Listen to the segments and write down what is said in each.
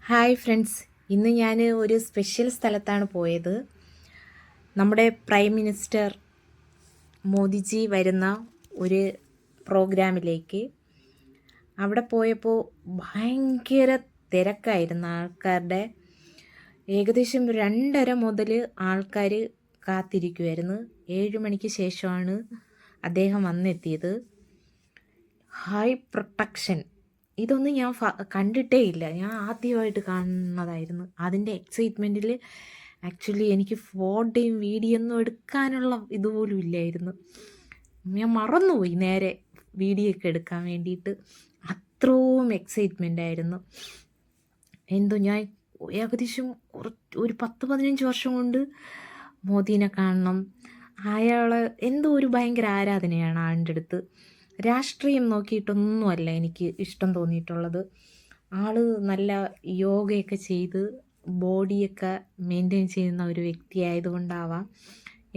Hi friends, ഇന്ന് ഞാൻ ഒരു സ്പെഷ്യൽ സ്ഥലത്താണ് പോയത്. നമ്മുടെ പ്രൈം മിനിസ്റ്റർ മോദിജി വരുന്ന ഒരു പ്രോഗ്രാമിലേക്ക്. അവിടെ പോയപ്പോൾ ഭയങ്കര തിരക്കായിരുന്നു ആൾക്കാരുടെ. ഏകദേശം 2:30 മുതൽ ആൾക്കാർ കാത്തിരിക്കുമായിരുന്നു. 7 മണിക്ക് ശേഷമാണ് അദ്ദേഹം വന്നെത്തിയത്. ഹൈ പ്രൊട്ടക്ഷൻ, ഇതൊന്നും ഞാൻ കണ്ടിട്ടേ ഇല്ല. ഞാൻ ആദ്യമായിട്ട് കാണുന്നതായിരുന്നു. അതിൻ്റെ എക്സൈറ്റ്മെൻറ്റിൽ ആക്ച്വലി എനിക്ക് ഫോട്ടോയും വീഡിയോ ഒന്നും എടുക്കാനുള്ള ഇതുപോലും ഇല്ലായിരുന്നു. ഞാൻ മറന്നുപോയി നേരെ വീഡിയോ ഒക്കെ എടുക്കാൻ വേണ്ടിയിട്ട്. അത്രയും എക്സൈറ്റ്മെൻ്റ് ആയിരുന്നു. എന്തോ ഞാൻ ഏകദേശം ഒരു 10-15 വർഷം കൊണ്ട് മോദീനെ കാണണം. അയാൾ എന്തോ ഒരു ഭയങ്കര ആരാധനയാണ് ആളുടെ അടുത്ത്. രാഷ്ട്രീയം നോക്കിയിട്ടൊന്നുമല്ല എനിക്ക് ഇഷ്ടം തോന്നിയിട്ടുള്ളത്. ആൾ നല്ല യോഗയൊക്കെ ചെയ്ത് ബോഡിയൊക്കെ മെയിൻറ്റെയിൻ ചെയ്യുന്ന ഒരു വ്യക്തി ആയതുകൊണ്ടാവാം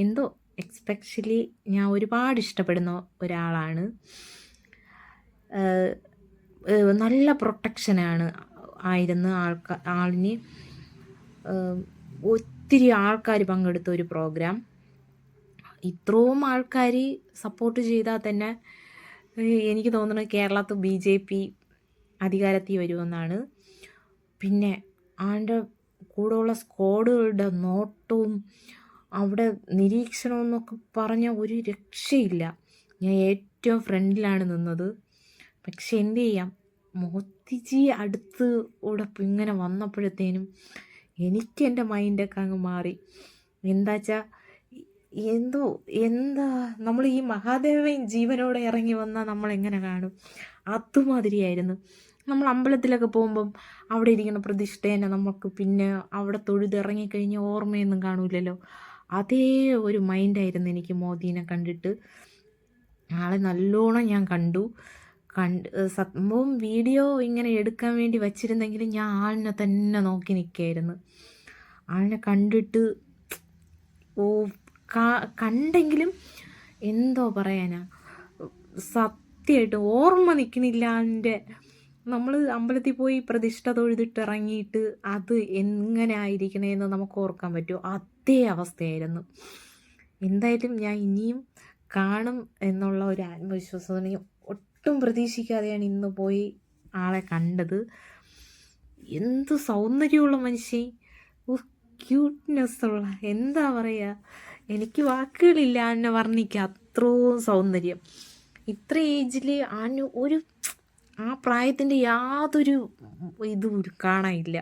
എന്തോ എക്സ്പെഷ്യലി ഞാൻ ഒരുപാട് ഇഷ്ടപ്പെടുന്ന ഒരാളാണ്. നല്ല പ്രൊട്ടക്ഷനാണ് ആയിരുന്നു ആളിന്. ഒത്തിരി ആൾക്കാർ പങ്കെടുത്ത ഒരു പ്രോഗ്രാം. ഇത്രയും ആൾക്കാർ സപ്പോർട്ട് ചെയ്താൽ തന്നെ എനിക്ക് തോന്നുന്നത് കേരളത്തിൽ BJP അധികാരത്തിൽ വരുമെന്നാണ്. പിന്നെ ആളുടെ കൂടെയുള്ള സ്ക്വാഡുകളുടെ നോട്ടവും അവിടെ നിരീക്ഷണം എന്നൊക്കെ പറഞ്ഞാൽ ഒരു രക്ഷയില്ല. ഞാൻ ഏറ്റവും ഫ്രണ്ടിലാണ് നിന്നത്. പക്ഷെ എന്ത് ചെയ്യാം, മോദിജി അടുത്ത് കൂടെ ഇങ്ങനെ വന്നപ്പോഴത്തേനും എനിക്ക് എൻ്റെ മൈൻഡൊക്കെ അങ്ങ് മാറി. എന്താ നമ്മൾ ഈ മഹാദേവൻ ജീവനോടെ ഇറങ്ങി വന്നാൽ നമ്മളെങ്ങനെ കാണും? അതുമാതിരിയായിരുന്നു. നമ്മൾ അമ്പലത്തിലൊക്കെ പോകുമ്പം അവിടെ ഇരിക്കുന്ന പ്രതിഷ്ഠേനെ നമുക്ക് പിന്നെ അവിടെ തൊഴുതിറങ്ങിക്കഴിഞ്ഞാൽ ഓർമ്മയൊന്നും കാണൂലല്ലോ. അതേ ഒരു മൈൻഡായിരുന്നു എനിക്ക് മോദീനെ കണ്ടിട്ട്. ആളെ നല്ലോണം ഞാൻ കണ്ടു. സംഭവം വീഡിയോ ഇങ്ങനെ എടുക്കാൻ വേണ്ടി വച്ചിരുന്നെങ്കിലും ഞാൻ ആളിനെ തന്നെ നോക്കി നിൽക്കുകയായിരുന്നു. ആളിനെ കണ്ടിട്ട് കണ്ടെങ്കിലും എന്തോ പറയാനാ, സത്യമായിട്ട് ഓർമ്മ നിൽക്കണില്ല. അതിൻ്റെ നമ്മൾ അമ്പലത്തിൽ പോയി പ്രതിഷ്ഠ തൊഴുതിട്ട് ഇറങ്ങിയിട്ട് അത് എങ്ങനെ ആയിരിക്കണേന്ന് നമുക്ക് ഓർക്കാൻ പറ്റുമോ? അതേ അവസ്ഥയായിരുന്നു. എന്തായാലും ഞാൻ ഇനിയും കാണും എന്നുള്ള ഒരു ആത്മവിശ്വാസം, ഒട്ടും പ്രതീക്ഷിക്കാതെയാണ് ഇന്ന് പോയി ആളെ കണ്ടത്. എന്ത് സൗന്ദര്യമുള്ള മനുഷ്യൻ, ക്യൂട്ട്നെസ് ഉള്ള, എന്താ പറയുക, എനിക്ക് വാക്കുകളില്ല എന്നെ വർണ്ണിക്കുക. അത്രയും സൗന്ദര്യം. ഇത്ര ഏജിൽ ആ പ്രായത്തിൻ്റെ യാതൊരു ഇതും കാണാനില്ല.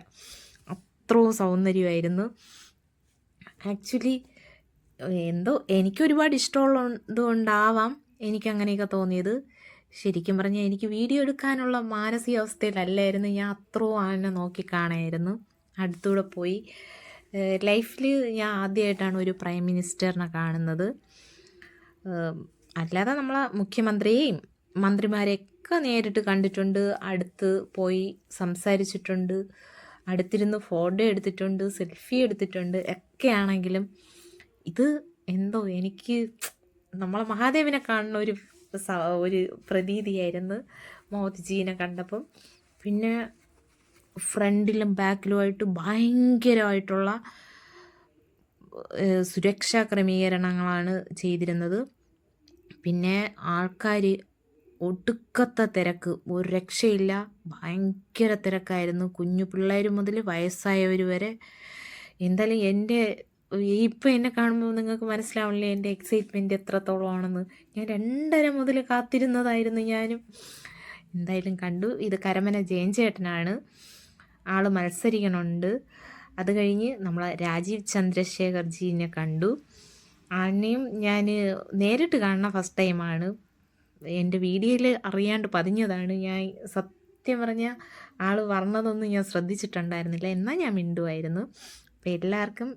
അത്രയും സൗന്ദര്യമായിരുന്നു. ആക്ച്വലി എന്തോ എനിക്കൊരുപാട് ഇഷ്ടമുള്ളതുകൊണ്ടാവാം എനിക്കങ്ങനെയൊക്കെ തോന്നിയത്. ശരിക്കും പറഞ്ഞാൽ എനിക്ക് വീഡിയോ എടുക്കാനുള്ള മാനസികാവസ്ഥയിലല്ലായിരുന്നു. ഞാൻ അത്രയും ആളിനെ നോക്കി കാണായിരുന്നു. അടുത്തൂടെ പോയി. ലൈഫിൽ ഞാൻ ആദ്യമായിട്ടാണ് ഒരു പ്രൈം മിനിസ്റ്ററിനെ കാണുന്നത്. അല്ലാതെ നമ്മളെ മുഖ്യമന്ത്രിയെയും മന്ത്രിമാരെയൊക്കെ നേരിട്ട് കണ്ടിട്ടുണ്ട്, അടുത്ത് പോയി സംസാരിച്ചിട്ടുണ്ട്, അടുത്തിരുന്ന് ഫോട്ടോ എടുത്തിട്ടുണ്ട്, സെൽഫി എടുത്തിട്ടുണ്ട്. ഒക്കെ ആണെങ്കിലും ഇത് എന്തോ എനിക്ക് നമ്മളെ മഹാദേവനെ കാണുന്ന ഒരു പ്രതീതിയായിരുന്നു മോദിജീനെ കണ്ടപ്പം. പിന്നെ ഫ്രണ്ടിലും ബാക്കിലുമായിട്ട് ഭയങ്കരമായിട്ടുള്ള സുരക്ഷാ ക്രമീകരണങ്ങളാണ് ചെയ്തിരുന്നത്. പിന്നെ ആൾക്കാർ ഒടുക്കത്തെ തിരക്ക്, ഒരു രക്ഷയില്ല. ഭയങ്കര തിരക്കായിരുന്നു. കുഞ്ഞു പിള്ളേർ മുതൽ വയസ്സായവർ വരെ. എന്തായാലും ഇപ്പം എന്നെ കാണുമ്പോൾ നിങ്ങൾക്ക് മനസ്സിലാവില്ലേ എൻ്റെ എക്സൈറ്റ്മെൻറ്റ് എത്രത്തോളം ആണെന്ന്. ഞാൻ 2:30 മുതൽ കാത്തിരുന്നതായിരുന്നു ഞാനും. എന്തായാലും കണ്ടു. ഇത് കരമന ജയൻചേട്ടനാണ്, ആൾ മത്സരിക്കണുണ്ട്. അത് കഴിഞ്ഞ് നമ്മളെ രാജീവ് ചന്ദ്രശേഖർജീനെ കണ്ടു. ആളിനെയും ഞാൻ നേരിട്ട് കാണുന്ന ഫസ്റ്റ് ടൈമാണ്. എൻ്റെ വീഡിയോയിൽ അറിയാണ്ട് പതിഞ്ഞതാണ്. ഞാൻ സത്യം പറഞ്ഞാൽ ആൾ വരണതൊന്നും ഞാൻ ശ്രദ്ധിച്ചിട്ടുണ്ടായിരുന്നില്ല. എന്നാൽ ഞാൻ മിണ്ടുമായിരുന്നു. അപ്പോൾ എല്ലാവർക്കും